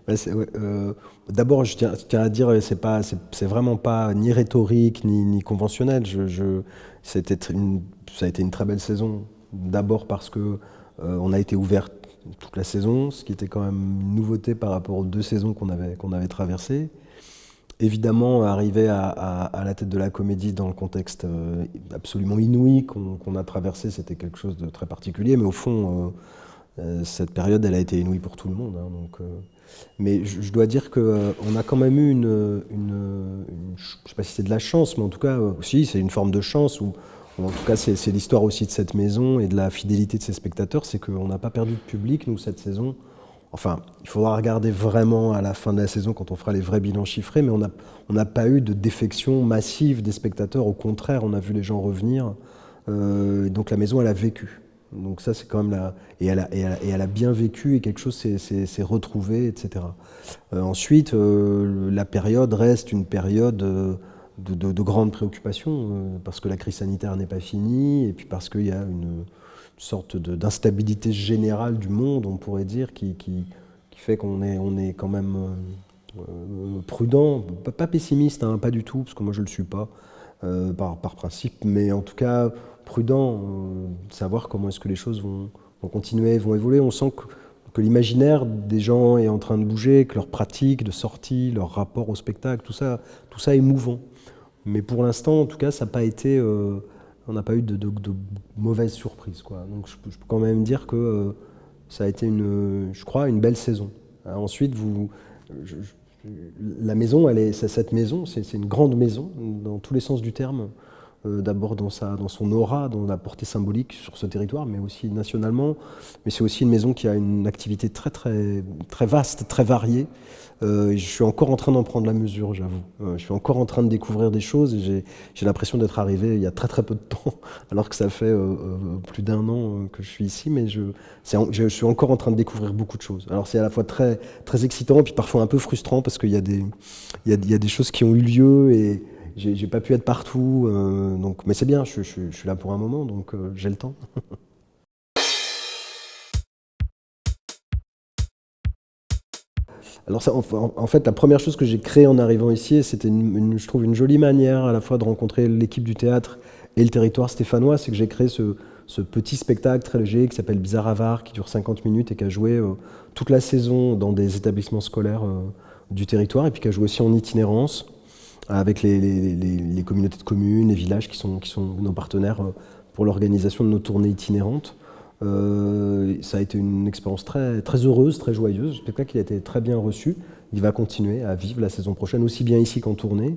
Ouais, d'abord, je tiens à dire, c'est vraiment pas ni rhétorique ni conventionnel. C'était ça a été une très belle saison. D'abord parce que on a été ouvert toute la saison, ce qui était quand même une nouveauté par rapport aux 2 saisons qu'on avait traversées. Évidemment, arriver à la tête de la Comédie dans le contexte absolument inouï qu'on a traversé, c'était quelque chose de très particulier. Mais au fond, cette période, elle a été inouïe pour tout le monde, hein, mais je dois dire qu'on a quand même eu je ne sais pas si c'est de la chance, mais en tout cas, si, c'est une forme de chance, ou en tout cas, c'est l'histoire aussi de cette maison et de la fidélité de ses spectateurs, c'est qu'on n'a pas perdu de public, nous, cette saison. Enfin, il faudra regarder vraiment à la fin de la saison quand on fera les vrais bilans chiffrés, mais on n'a pas eu de défection massive des spectateurs. Au contraire, on a vu les gens revenir. Donc la maison, elle a vécu. Donc ça, c'est quand même la... Et elle a bien vécu et quelque chose s'est retrouvé, etc. Ensuite, la période reste une période de grande préoccupation, parce que la crise sanitaire n'est pas finie, et puis parce qu'il y a une sorte d'instabilité générale du monde, on pourrait dire, qui fait qu'on est quand même prudent, pas pessimiste, hein, pas du tout, parce que moi je ne le suis pas, par principe, mais en tout cas prudent, de savoir comment est-ce que les choses vont continuer, vont évoluer. On sent que l'imaginaire des gens est en train de bouger, que leur pratique de sortie, leur rapport au spectacle, tout ça est mouvant. Mais pour l'instant, en tout cas, ça n'a pas été, on n'a pas eu de mauvaises surprises, quoi. Donc je peux quand même dire que ça a été je crois, une belle saison. Ensuite, je- la maison, cette maison, c'est une grande maison dans tous les sens du terme. D'abord dans son aura, dans la portée symbolique sur ce territoire, mais aussi nationalement. Mais c'est aussi une maison qui a une activité très, très, très vaste, très variée. Je suis encore en train d'en prendre la mesure, j'avoue. Je suis encore en train de découvrir des choses, et j'ai l'impression d'être arrivé il y a très très peu de temps, alors que ça fait plus d'un an que je suis ici, mais je suis encore en train de découvrir beaucoup de choses. Alors c'est à la fois très, très excitant, et puis parfois un peu frustrant, parce qu'il y a il y a des choses qui ont eu lieu, et j'ai pas pu être partout, mais c'est bien, je suis là pour un moment, donc j'ai le temps. Alors ça, en fait, la première chose que j'ai créée en arrivant ici, et c'était je trouve une jolie manière à la fois de rencontrer l'équipe du théâtre et le territoire stéphanois, c'est que j'ai créé ce petit spectacle très léger qui s'appelle Bizarre Avare, qui dure 50 minutes et qui a joué toute la saison dans des établissements scolaires du territoire, et puis qui a joué aussi en itinérance avec les communautés de communes, les villages qui sont nos partenaires pour l'organisation de nos tournées itinérantes. Ça a été une expérience très, très heureuse, très joyeuse. Le spectacle, il a été très bien reçu. Il va continuer à vivre la saison prochaine, aussi bien ici qu'en tournée.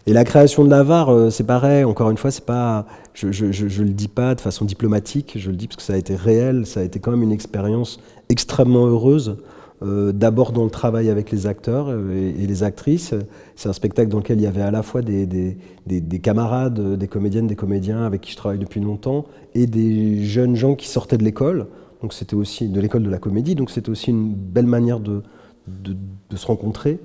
Et la création de l'Avare, c'est pareil. Encore une fois, c'est pas, je le dis pas de façon diplomatique. Je le dis parce que ça a été réel. Ça a été quand même une expérience extrêmement heureuse. D'abord dans le travail avec les acteurs et les actrices. C'est un spectacle dans lequel il y avait à la fois des camarades, des comédiennes, des comédiens avec qui je travaille depuis longtemps, et des jeunes gens qui sortaient de l'école. Donc c'était aussi de l'école de la comédie. Donc c'était aussi une belle manière de se rencontrer.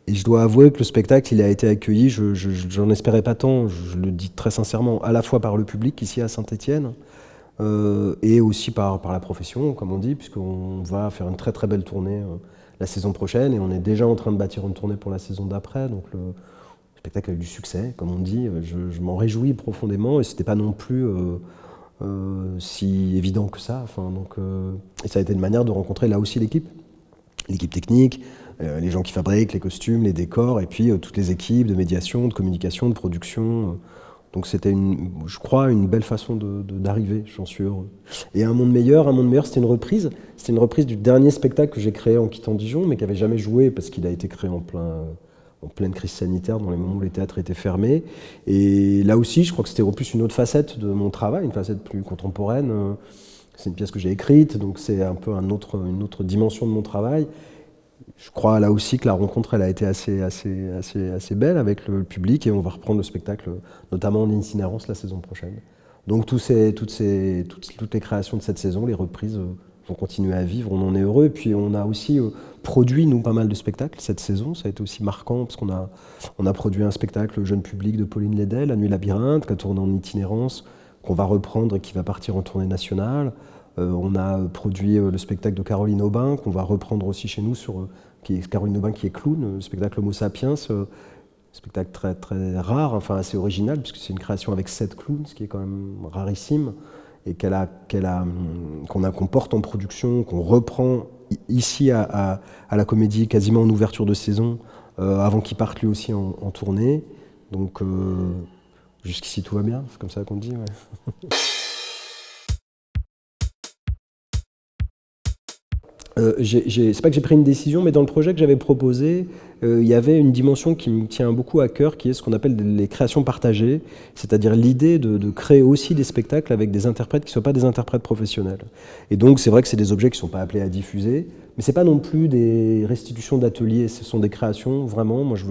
Et je dois avouer que le spectacle, il a été accueilli, j'en espérais pas tant, je le dis très sincèrement, à la fois par le public ici à Saint-Étienne, et aussi par la profession, comme on dit, puisqu'on va faire une très très belle tournée la saison prochaine, et on est déjà en train de bâtir une tournée pour la saison d'après. Donc le spectacle a eu du succès, comme on dit. Je m'en réjouis profondément, et c'était pas non plus si évident que ça. Enfin, et ça a été une manière de rencontrer là aussi l'équipe technique, les gens qui fabriquent les costumes, les décors, et puis toutes les équipes de médiation, de communication, de production. Donc c'était, je crois, une belle façon d'arriver, j'en suis heureux. Et un monde meilleur, c'était une reprise. C'était une reprise du dernier spectacle que j'ai créé en quittant Dijon, mais qui n'avait jamais joué parce qu'il a été créé en pleine crise sanitaire, dans les moments où les théâtres étaient fermés. Et là aussi, je crois que c'était en plus une autre facette de mon travail, une facette plus contemporaine. C'est une pièce que j'ai écrite, donc c'est un peu une autre dimension de mon travail. Je crois là aussi que la rencontre, elle a été assez belle avec le public, et on va reprendre le spectacle, notamment en itinérance la saison prochaine. Donc toutes les créations de cette saison, les reprises vont continuer à vivre, on en est heureux. Et puis on a aussi produit, nous, pas mal de spectacles cette saison. Ça a été aussi marquant parce qu'on a produit un spectacle jeune public de Pauline Lédel, La Nuit Labyrinthe, qui a tourné en itinérance, qu'on va reprendre et qui va partir en tournée nationale. On a produit le spectacle de Caroline Aubin, qu'on va reprendre aussi chez nous, Caroline Aubin qui est clown, le spectacle Homo sapiens, spectacle très, très rare, enfin assez original, puisque c'est une création avec 7 clowns, ce qui est quand même rarissime, et qu'on porte en production, qu'on reprend ici à la Comédie, quasiment en ouverture de saison, avant qu'il parte lui aussi en tournée. Donc jusqu'ici tout va bien, c'est comme ça qu'on dit. Ouais. C'est pas que j'ai pris une décision, mais dans le projet que j'avais proposé, il y avait une dimension qui me tient beaucoup à cœur, qui est ce qu'on appelle les créations partagées, c'est-à-dire l'idée de créer aussi des spectacles avec des interprètes qui ne soient pas des interprètes professionnels. Et donc c'est vrai que c'est des objets qui ne sont pas appelés à diffuser, mais c'est pas non plus des restitutions d'ateliers, ce sont des créations, vraiment, moi je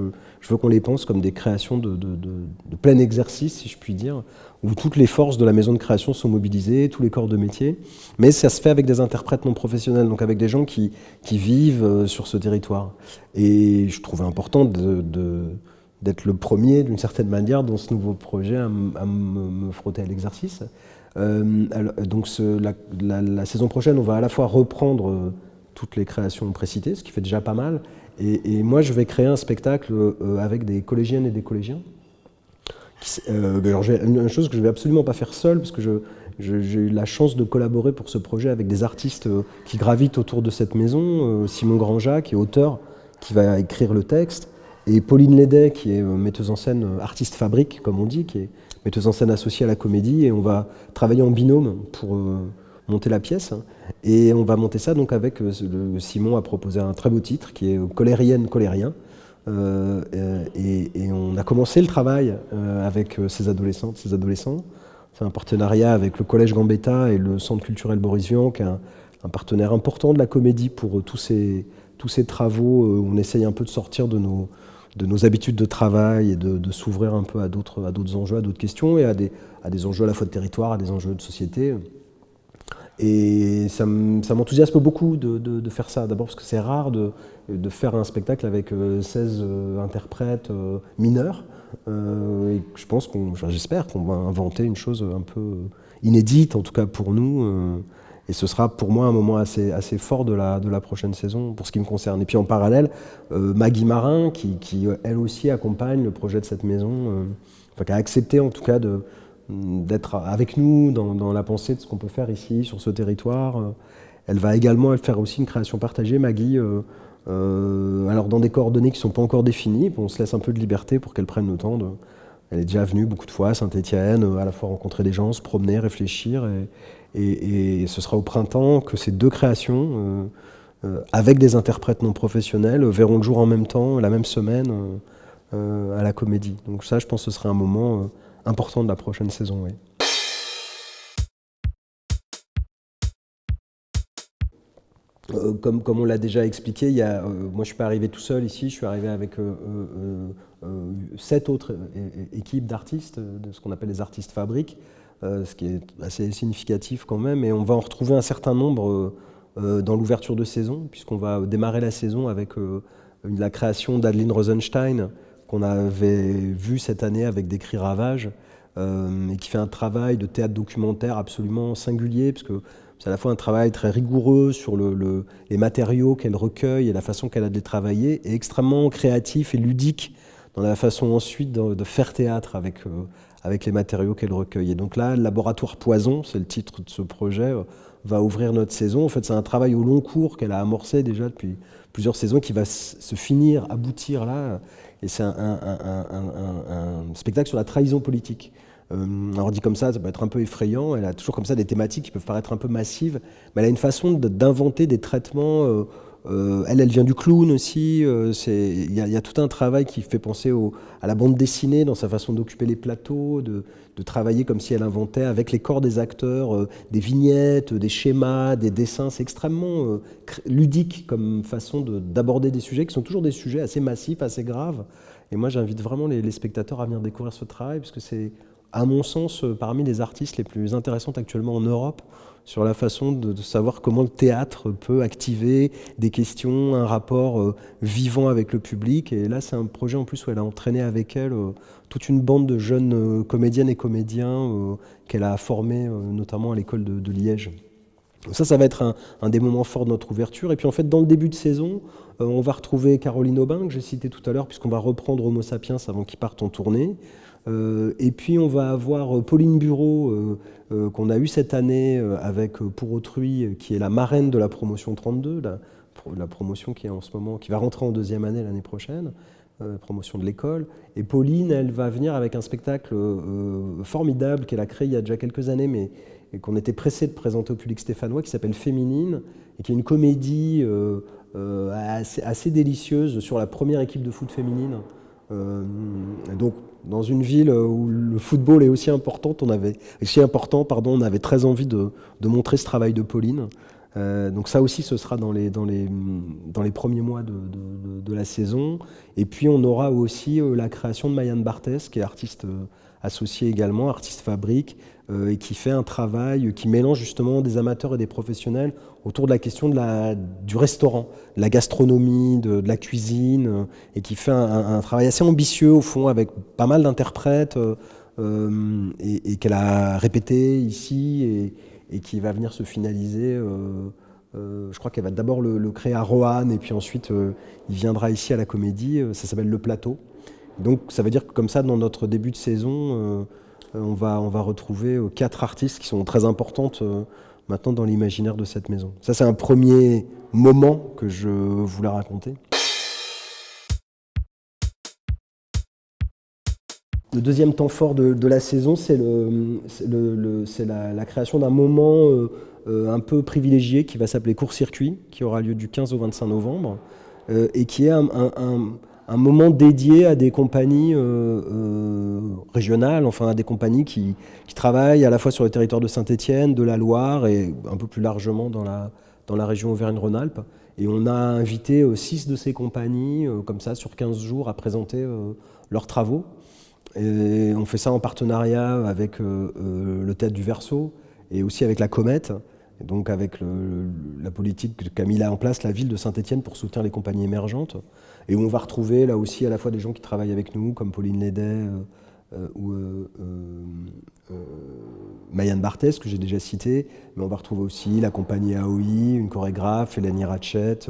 veux qu'on les pense comme des créations de plein exercice, si je puis dire, où toutes les forces de la maison de création sont mobilisées, tous les corps de métier, mais ça se fait avec des interprètes non professionnels, donc avec des gens qui vivent sur ce territoire. Et je trouvais important d'être le premier, d'une certaine manière, dans ce nouveau projet, à me frotter à l'exercice. Donc la saison prochaine, on va à la fois reprendre toutes les créations précitées, ce qui fait déjà pas mal, et moi je vais créer un spectacle avec des collégiennes et des collégiens. Alors une chose que je ne vais absolument pas faire seul, parce que j'ai eu la chance de collaborer pour ce projet avec des artistes qui gravitent autour de cette maison. Simon Grandjat, qui est auteur, qui va écrire le texte, et Pauline Lédet, qui est metteuse en scène, artiste fabrique, comme on dit, qui est metteuse en scène associée à la Comédie, et on va travailler en binôme pour monter la pièce. Et on va monter ça donc avec, Simon a proposé un très beau titre, qui est Colérienne, Colérien. Et on a commencé le travail avec ces adolescentes, ces adolescents. C'est un partenariat avec le Collège Gambetta et le Centre culturel Boris Vian, qui est un partenaire important de la Comédie pour tous ces travaux où on essaye un peu de sortir de nos habitudes de travail et de s'ouvrir un peu à d'autres enjeux, à d'autres questions, et à des enjeux à la fois de territoire, à des enjeux de société. Et ça m'enthousiasme beaucoup de faire ça. D'abord parce que c'est rare de faire un spectacle avec 16 interprètes mineurs. Et je pense j'espère qu'on va inventer une chose un peu inédite, en tout cas pour nous. Et ce sera pour moi un moment assez fort de la prochaine saison, pour ce qui me concerne. Et puis en parallèle, Maggie Marin, qui elle aussi accompagne le projet de cette maison, qui a accepté en tout cas d'être avec nous dans la pensée de ce qu'on peut faire ici, sur ce territoire. Elle va également faire aussi une création partagée, Maggie, alors dans des coordonnées qui ne sont pas encore définies, on se laisse un peu de liberté pour qu'elle prenne le temps Elle est déjà venue beaucoup de fois à Saint-Étienne, à la fois rencontrer des gens, se promener, réfléchir, et ce sera au printemps que ces deux créations, avec des interprètes non professionnels, verront le jour en même temps, la même semaine, à la Comédie. Donc ça, je pense que ce sera un moment important de la prochaine saison, oui. Comme on l'a déjà expliqué, moi je ne suis pas arrivé tout seul ici, je suis arrivé avec 7 autres équipes d'artistes, de ce qu'on appelle les artistes fabriques, ce qui est assez significatif quand même, et on va en retrouver un certain nombre dans l'ouverture de saison, puisqu'on va démarrer la saison avec la création d'Adeline Rosenstein, qu'on avait vue cette année avec Des cris ravages, et qui fait un travail de théâtre documentaire absolument singulier, parce que c'est à la fois un travail très rigoureux sur les matériaux qu'elle recueille et la façon qu'elle a de les travailler, et extrêmement créatif et ludique dans la façon ensuite de faire théâtre avec les matériaux qu'elle recueille. Et donc là, le Laboratoire Poison, c'est le titre de ce projet, va ouvrir notre saison. En fait, c'est un travail au long cours qu'elle a amorcé déjà depuis plusieurs saisons, qui va se finir, aboutir là. Et c'est un spectacle sur la trahison politique. Alors dit comme ça peut être un peu effrayant, elle a toujours comme ça des thématiques qui peuvent paraître un peu massives, mais elle a une façon d'inventer des traitements, elle vient du clown aussi, il y a tout un travail qui fait penser à la bande dessinée dans sa façon d'occuper les plateaux, de travailler comme si elle inventait avec les corps des acteurs, des vignettes, des schémas, des dessins. C'est extrêmement ludique comme façon d'aborder des sujets qui sont toujours des sujets assez massifs, assez graves, et moi j'invite vraiment les spectateurs à venir découvrir ce travail, parce que c'est, à mon sens, parmi les artistes les plus intéressantes actuellement en Europe, sur la façon de savoir comment le théâtre peut activer des questions, un rapport vivant avec le public. Et là, c'est un projet en plus où elle a entraîné avec elle toute une bande de jeunes comédiennes et comédiens qu'elle a formés notamment à l'école de Liège. Ça va être un des moments forts de notre ouverture. Et puis en fait, dans le début de saison, on va retrouver Caroline Aubin, que j'ai cité tout à l'heure, puisqu'on va reprendre Homo sapiens avant qu'il parte en tournée. Et puis on va avoir Pauline Bureau, qu'on a eu cette année avec Pour Autrui, qui est la marraine de la promotion 32, la promotion qui est en ce moment, qui va rentrer en deuxième année l'année prochaine, promotion de l'école. Et Pauline, elle va venir avec un spectacle formidable qu'elle a créé il y a déjà quelques années, mais et qu'on était pressé de présenter au public stéphanois, qui s'appelle Féminine, et qui est une comédie assez délicieuse sur la première équipe de foot féminine. Donc, dans une ville où le football est aussi important, on avait très envie de montrer ce travail de Pauline. Donc ça aussi, ce sera dans les premiers mois de la saison. Et puis on aura aussi la création de Mayan Barthès, qui est artiste associé également, artiste fabrique, et qui fait un travail qui mélange justement des amateurs et des professionnels autour de la question du restaurant, de la gastronomie, de la cuisine, et qui fait un travail assez ambitieux au fond, avec pas mal d'interprètes, et qu'elle a répété ici, et qui va venir se finaliser. Je crois qu'elle va d'abord le créer à Roanne, et puis ensuite il viendra ici à la Comédie. Ça s'appelle Le Plateau. Donc ça veut dire que comme ça, dans notre début de saison, on va retrouver 4 artistes qui sont très importantes maintenant dans l'imaginaire de cette maison. Ça, c'est un premier moment que je voulais raconter. Le deuxième temps fort de la saison, c'est la création d'un moment un peu privilégié qui va s'appeler Court-Circuit, qui aura lieu du 15 au 25 novembre, et qui est un moment dédié à des compagnies régionales, enfin à des compagnies qui travaillent à la fois sur le territoire de Saint-Étienne, de la Loire et un peu plus largement dans la région Auvergne-Rhône-Alpes. Et on a invité 6 de ces compagnies, comme ça, sur 15 jours, à présenter leurs travaux. Et on fait ça en partenariat avec le Théâtre du Verseau et aussi avec la Comète, et donc avec la politique qu'a mis là en place la ville de Saint-Étienne pour soutenir les compagnies émergentes. Et où on va retrouver là aussi à la fois des gens qui travaillent avec nous, comme Pauline Lédet ou Mayan Barthès, que j'ai déjà cité, mais on va retrouver aussi la compagnie AOI, une chorégraphe, Hélène Ratchet.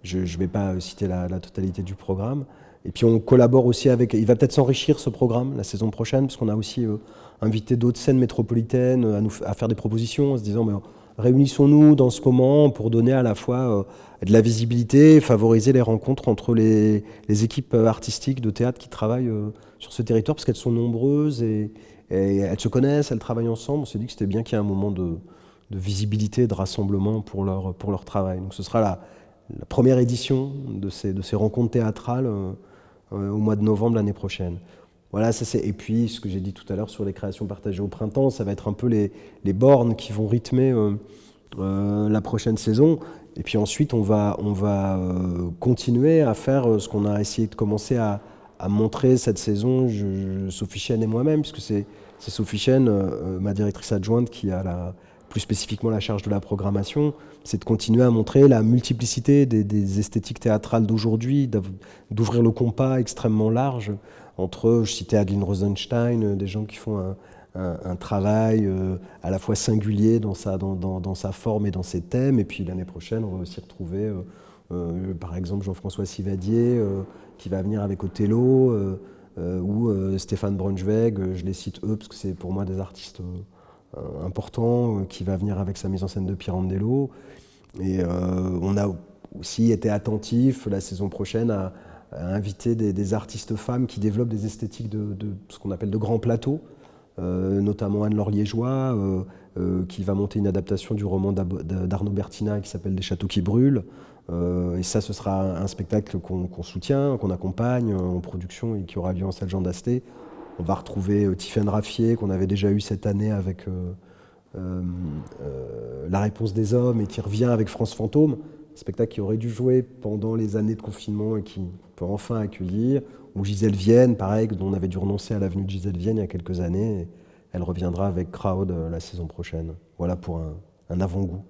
Je ne vais pas citer la totalité du programme. Et puis on collabore aussi avec... Il va peut-être s'enrichir ce programme la saison prochaine, parce qu'on a aussi invité d'autres scènes métropolitaines à faire des propositions, en se disant... réunissons-nous dans ce moment pour donner à la fois de la visibilité, favoriser les rencontres entre les équipes artistiques de théâtre qui travaillent sur ce territoire, parce qu'elles sont nombreuses et elles se connaissent, elles travaillent ensemble. On s'est dit que c'était bien qu'il y ait un moment de visibilité, de rassemblement pour leur travail. Donc ce sera la première édition de ces rencontres théâtrales au mois de novembre l'année prochaine. Voilà, et puis ce que j'ai dit tout à l'heure sur les créations partagées au printemps, ça va être un peu les bornes qui vont rythmer la prochaine saison. Et puis ensuite, on va continuer à faire ce qu'on a essayé de commencer à montrer cette saison, Sophie Chen et moi-même, puisque c'est Sophie Chen, ma directrice adjointe, qui a plus spécifiquement la charge de la programmation. C'est de continuer à montrer la multiplicité des esthétiques théâtrales d'aujourd'hui, d'ouvrir le compas extrêmement large entre, je citais Adeline Rosenstein, des gens qui font un travail à la fois singulier dans sa forme et dans ses thèmes. Et puis l'année prochaine, on va aussi retrouver, par exemple, Jean-François Sivadier, qui va venir avec Othello, ou Stéphane Braunschweig, je les cite eux, parce que c'est pour moi des artistes importants, qui va venir avec sa mise en scène de Pirandello. Et on a aussi été attentif la saison prochaine à inviter des artistes femmes qui développent des esthétiques de ce qu'on appelle de grands plateaux, notamment Anne-Laure Liégeois, qui va monter une adaptation du roman d'Arnaud Bertina qui s'appelle Des châteaux qui brûlent. Et ça, ce sera un spectacle qu'on soutient, qu'on accompagne en production et qui aura lieu en salle Jean d'Asté. On va retrouver Tiffaine Raffier, qu'on avait déjà eu cette année avec La réponse des hommes, et qui revient avec France Fantôme, un spectacle qui aurait dû jouer pendant les années de confinement et qui peut enfin accueillir. Ou Gisèle Vienne, pareil, dont on avait dû renoncer à l'avenue de Gisèle Vienne il y a quelques années. Et elle reviendra avec Crowd la saison prochaine. Voilà pour un avant-goût.